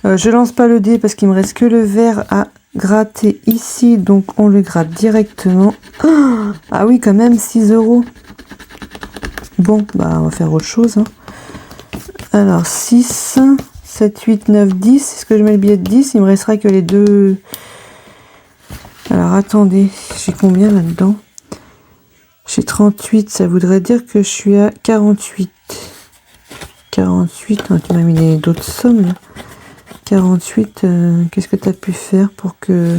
B: Je lance pas le dé parce qu'il me reste que le vert à gratter ici. Donc, on le gratte directement. Oh, ah oui, quand même, 6 €. Bon, bah, on va faire autre chose. Hein. Alors, 6, 7, 8, 9, 10. Est-ce que je mets le billet de 10? Il me restera que les deux... Alors, attendez. J'ai combien là-dedans? J'ai 38. Ça voudrait dire que je suis à 48. 48. Oh, tu m'as mis d'autres sommes, là. 48. Qu'est-ce que tu as pu faire pour que...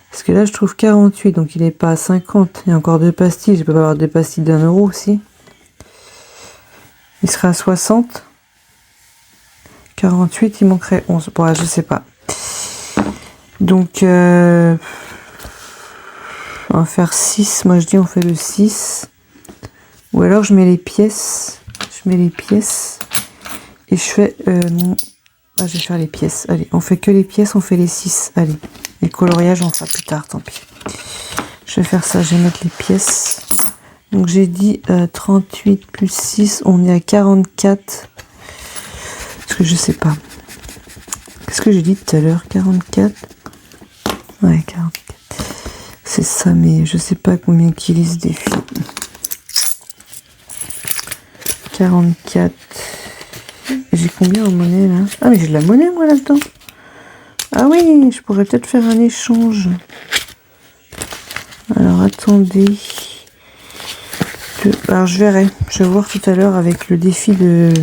B: Parce que là, je trouve 48. Donc, il n'est pas à 50. Il y a encore 2 pastilles. Je peux pas avoir 2 pastilles d'1 € aussi. Il sera à 60. 48, il manquerait 11. Bon, je sais pas. Donc, on va faire 6. Moi, je dis on fait le 6. Ou alors, je mets les pièces. Je mets les pièces. Et je fais... Ah, je vais faire les pièces. Allez, on fait que les pièces, on fait les 6. Allez, les coloriages, on fera plus tard, tant pis. Je vais faire ça, je vais mettre les pièces. Donc, j'ai dit 38 plus 6, on est à 44. Parce que je sais pas. Qu'est-ce que j'ai dit tout à l'heure? 44? Ouais, 44. C'est ça, mais je sais pas combien qu'il est ce défi. 44. J'ai combien en monnaie là? Ah, mais j'ai de la monnaie moi là-dedans. Ah oui, je pourrais peut-être faire un échange. Alors attendez. Alors je verrai. Je vais voir tout à l'heure avec le défi de...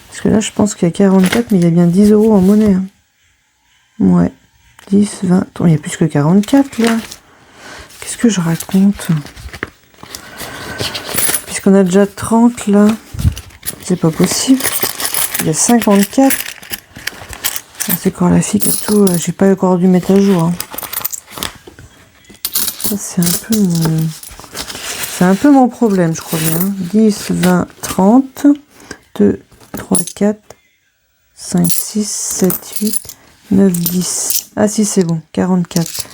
B: Parce que là je pense qu'il y a 44, mais il y a bien 10 € en monnaie. Hein. Ouais. 10, 20. Attends, il y a plus que 44 là. Qu'est-ce que je raconte? Puisqu'on a déjà 30 là. C'est pas possible. Il y a 54. C'est quand la figue et tout. J'ai pas encore dû mettre à jour. Hein. Ça, c'est un peu mon problème, je crois bien. 10, 20, 30. 2, 3, 4, 5, 6, 7, 8, 9, 10. Ah si, c'est bon. 44.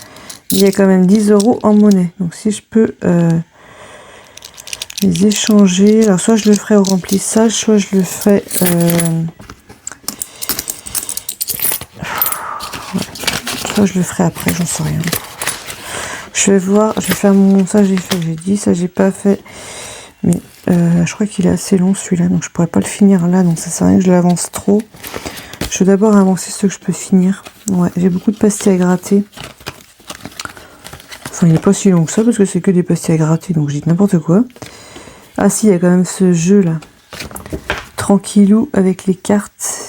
B: Il y a quand même 10 € en monnaie. Donc si je peux... les échanger. Alors soit je le ferai au remplissage, soit je le ferai soit je le ferai après, j'en sais rien. Je vais voir, je vais faire mon... Ça j'ai fait, j'ai dit, ça j'ai pas fait. Mais je crois qu'il est assez long celui-là, donc je pourrais pas le finir là, donc ça sert à rien que je l'avance trop. Je vais d'abord avancer ce que je peux finir. Ouais, j'ai beaucoup de pastilles à gratter. Enfin, il n'est pas si long que ça, parce que c'est que des pastilles à gratter, donc je dis n'importe quoi. Ah si, il y a quand même ce jeu là. Tranquillou avec les cartes.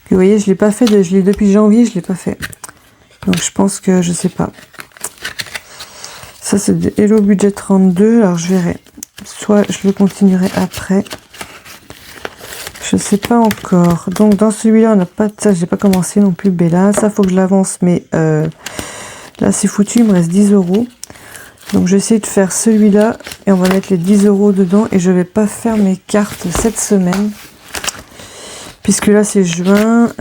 B: Vous voyez, je l'ai pas fait, je l'ai depuis janvier, je l'ai pas fait. Donc je pense que je sais pas. Ça c'est de Hello Budget 32, alors je verrai. Soit je le continuerai après. Je sais pas encore. Donc dans celui-là, on n'a pas ça, j'ai pas commencé non plus Bella. Ça faut que je l'avance, mais là c'est foutu, il me reste 10 €. Donc je vais essayer de faire celui-là et on va mettre les 10 € dedans et je vais pas faire mes cartes cette semaine. Puisque là c'est juin.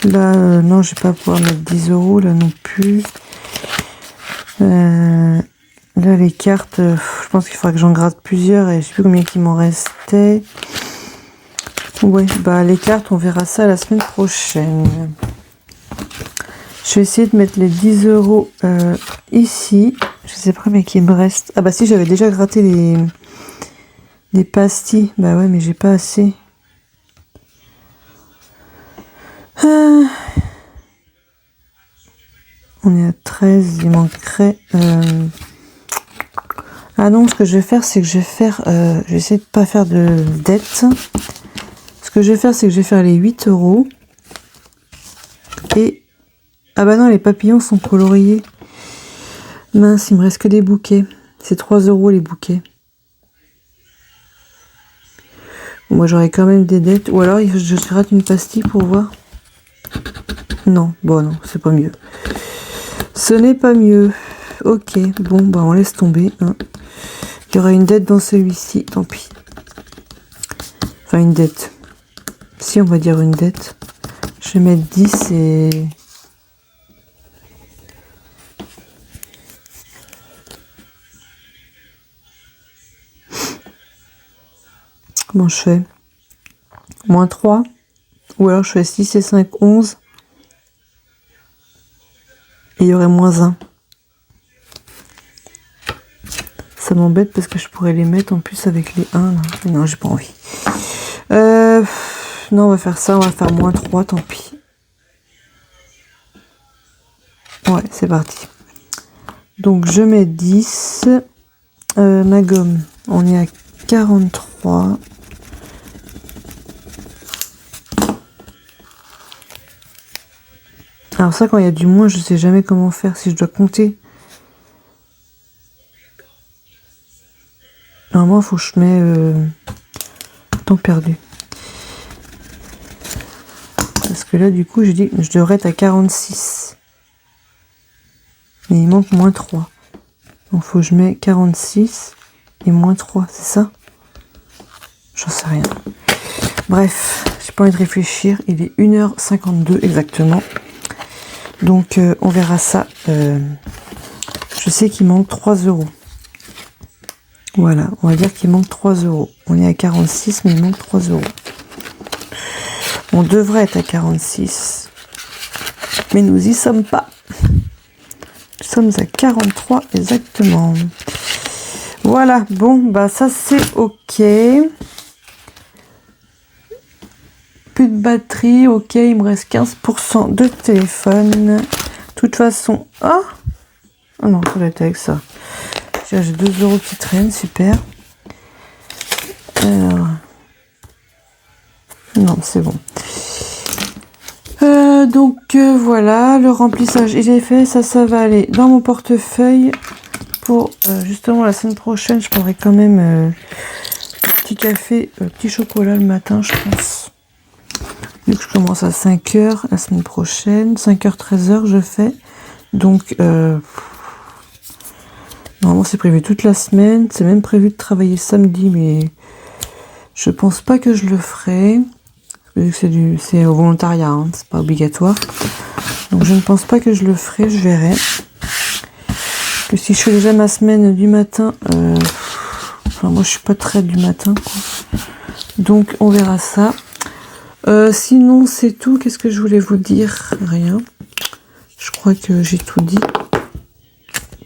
B: Là non, je vais pas pouvoir mettre 10 € là non plus. Là les cartes, je pense qu'il faudra que j'en gratte plusieurs et je sais plus combien qu'il m'en restait. Ouais, bah les cartes on verra ça la semaine prochaine. Je vais essayer de mettre les 10 € ici. Je sais pas combien qu'il me reste. Ah bah si, j'avais déjà gratté les pastilles. Bah ouais, mais j'ai pas assez. On est à 13, il manquerait... Ah non, ce que je vais faire, c'est que je vais essayer de pas faire de dette. Ce que je vais faire, c'est que je vais faire les 8 €. Et... Ah bah non, les papillons sont coloriés. Mince, il me reste que des bouquets. C'est 3 € les bouquets. Bon, moi, j'aurais quand même des dettes. Ou alors, je rate une pastille pour voir. Non, bon non, c'est pas mieux. Ce n'est pas mieux. Ok, bon, bah on laisse tomber. Hein. Il y aura une dette dans celui-ci, tant pis. Enfin, une dette. Si, on va dire une dette. Je vais mettre 10 et... Comment je fais? Moins 3. Ou alors je fais 6 et 5, 11. Et il y aurait moins 1. Ça m'embête parce que je pourrais les mettre en plus avec les 1. Là. Mais non, j'ai pas envie. Non, on va faire ça. On va faire moins 3, tant pis. Ouais, c'est parti. Donc, je mets 10. Ma gomme, on est à 43. Alors ça, quand il y a du moins, je sais jamais comment faire, si je dois compter. Normalement, il faut que je mets temps perdu. Parce que là, du coup, je dis, je devrais être à 46. Mais il manque moins 3. Donc, il faut que je mette 46 et moins 3, c'est ça? J'en sais rien. Bref, j'ai pas envie de réfléchir. Il est 1h52 exactement. Donc, on verra ça. Je sais qu'il manque 3 €. Voilà, on va dire qu'il manque 3 €. On est à 46, mais il manque 3 €. On devrait être à 46. Mais nous y sommes pas. Nous sommes à 43 exactement. Voilà, bon, bah ça c'est ok. Plus de batterie, ok, il me reste 15% de téléphone. De toute façon, oh non, ça doit être avec ça. J'ai 2 € qui traînent, super. Alors, non, c'est bon. Donc voilà, le remplissage il est fait, ça va aller dans mon portefeuille pour justement la semaine prochaine. Je prendrai quand même petit café, petit chocolat le matin, je pense. Vu que je commence à 5 h la semaine prochaine, 5 h 13 h je fais. Donc normalement c'est prévu toute la semaine, c'est même prévu de travailler samedi, mais je pense pas que je le ferai. Vu que c'est au volontariat, hein, c'est pas obligatoire. Donc je ne pense pas que je le ferai, je verrai. Que si je fais déjà ma semaine du matin, enfin moi je suis pas très du matin, quoi. Donc on verra ça. Sinon c'est tout. Qu'est-ce que je voulais vous dire? Rien. Je crois que j'ai tout dit.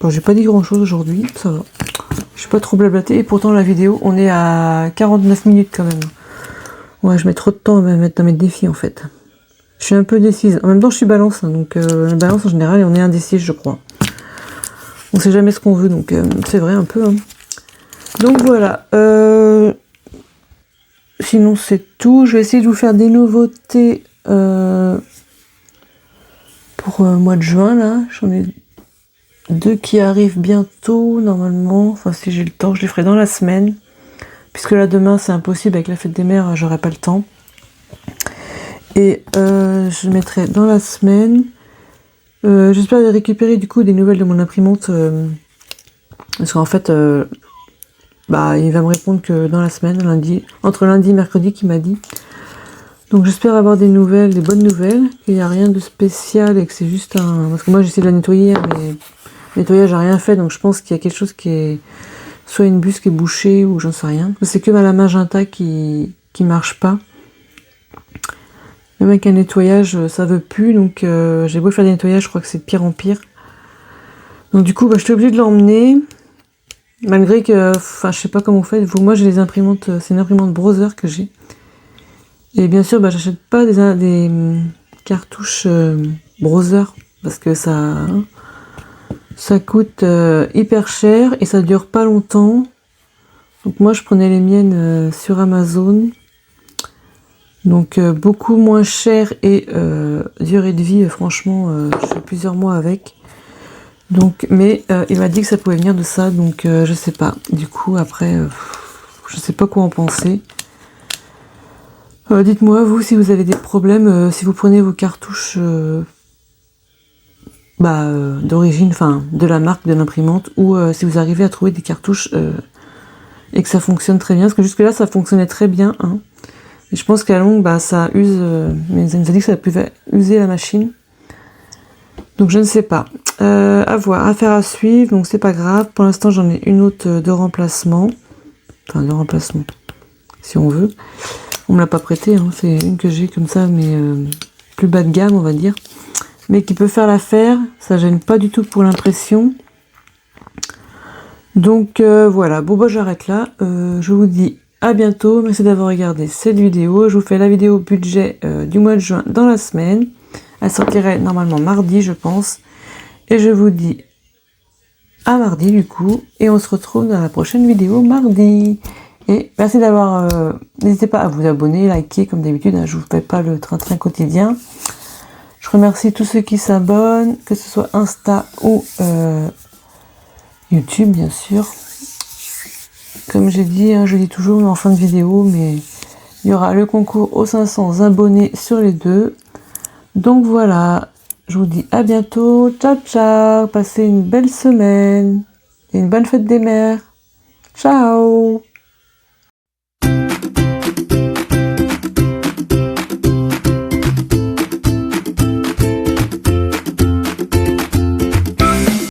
B: Bon, j'ai pas dit grand chose aujourd'hui, ça va. Je suis pas trop blablaté et pourtant la vidéo, on est à 49 minutes quand même. Ouais, je mets trop de temps à me mettre dans mes défis en fait. Je suis un peu décise. En même temps, je suis balance, hein, donc la balance en général, on est indécise, je crois. On sait jamais ce qu'on veut, donc c'est vrai un peu. Hein. Donc voilà. Sinon, c'est tout. Je vais essayer de vous faire des nouveautés pour le mois de juin là. J'en ai 2 qui arrivent bientôt normalement. Enfin, si j'ai le temps, je les ferai dans la semaine. puisque là demain c'est impossible avec la fête des mères, j'aurai pas le temps. Et je mettrai dans la semaine. J'espère récupérer du coup des nouvelles de mon imprimante, parce qu'en fait il va me répondre que dans la semaine, lundi, entre lundi et mercredi qu'il m'a dit. Donc j'espère avoir des nouvelles, des bonnes nouvelles, qu'il n'y a rien de spécial et que c'est juste un... Parce que moi j'essaie de la nettoyer, mais le nettoyage n'a rien fait, donc je pense qu'il y a quelque chose qui est... Soit une buse qui est bouchée ou j'en sais rien. C'est que la magenta qui marche pas. Même avec un nettoyage, ça veut plus, donc j'ai beau faire des nettoyages, je crois que c'est de pire en pire. Donc du coup, j'étais obligée de l'emmener. Malgré que, enfin je sais pas comment vous faites, moi j'ai les imprimantes, c'est une imprimante browser que j'ai. Et bien sûr, j'achète pas des cartouches browser parce que ça coûte hyper cher et ça dure pas longtemps. Donc moi, je prenais les miennes sur Amazon. Donc beaucoup moins cher et durée de vie, franchement, je fais plusieurs mois avec. Donc, mais il m'a dit que ça pouvait venir de ça, donc je sais pas. Du coup, après, je sais pas quoi en penser. Dites-moi, vous, si vous avez des problèmes, si vous prenez vos cartouches d'origine, enfin, de la marque de l'imprimante, ou si vous arrivez à trouver des cartouches et que ça fonctionne très bien, parce que jusque-là, ça fonctionnait très bien, hein. Et je pense qu'à la longue, ça use, mais ça nous a dit que ça pouvait user la machine. Donc, je ne sais pas. À voir, affaire à suivre, donc c'est pas grave. Pour l'instant, j'en ai une autre de remplacement. Enfin, de remplacement, si on veut. On me l'a pas prêté, hein. C'est une que j'ai comme ça, mais plus bas de gamme, on va dire. Mais qui peut faire l'affaire, ça gêne pas du tout pour l'impression. Donc voilà, bon j'arrête là. Je vous dis à bientôt, merci d'avoir regardé cette vidéo. Je vous fais la vidéo budget du mois de juin dans la semaine. Elle sortirait normalement mardi, je pense. Et je vous dis à mardi du coup, et on se retrouve dans la prochaine vidéo mardi. Et merci d'avoir... n'hésitez pas à vous abonner, liker comme d'habitude, hein, je vous fais pas le train-train quotidien. Je remercie tous ceux qui s'abonnent, que ce soit Insta ou YouTube bien sûr. Comme j'ai dit, hein, je dis toujours en fin de vidéo, mais il y aura le concours aux 500 abonnés sur les deux. Donc voilà, je vous dis à bientôt, ciao ciao, passez une belle semaine et une bonne fête des mères. Ciao.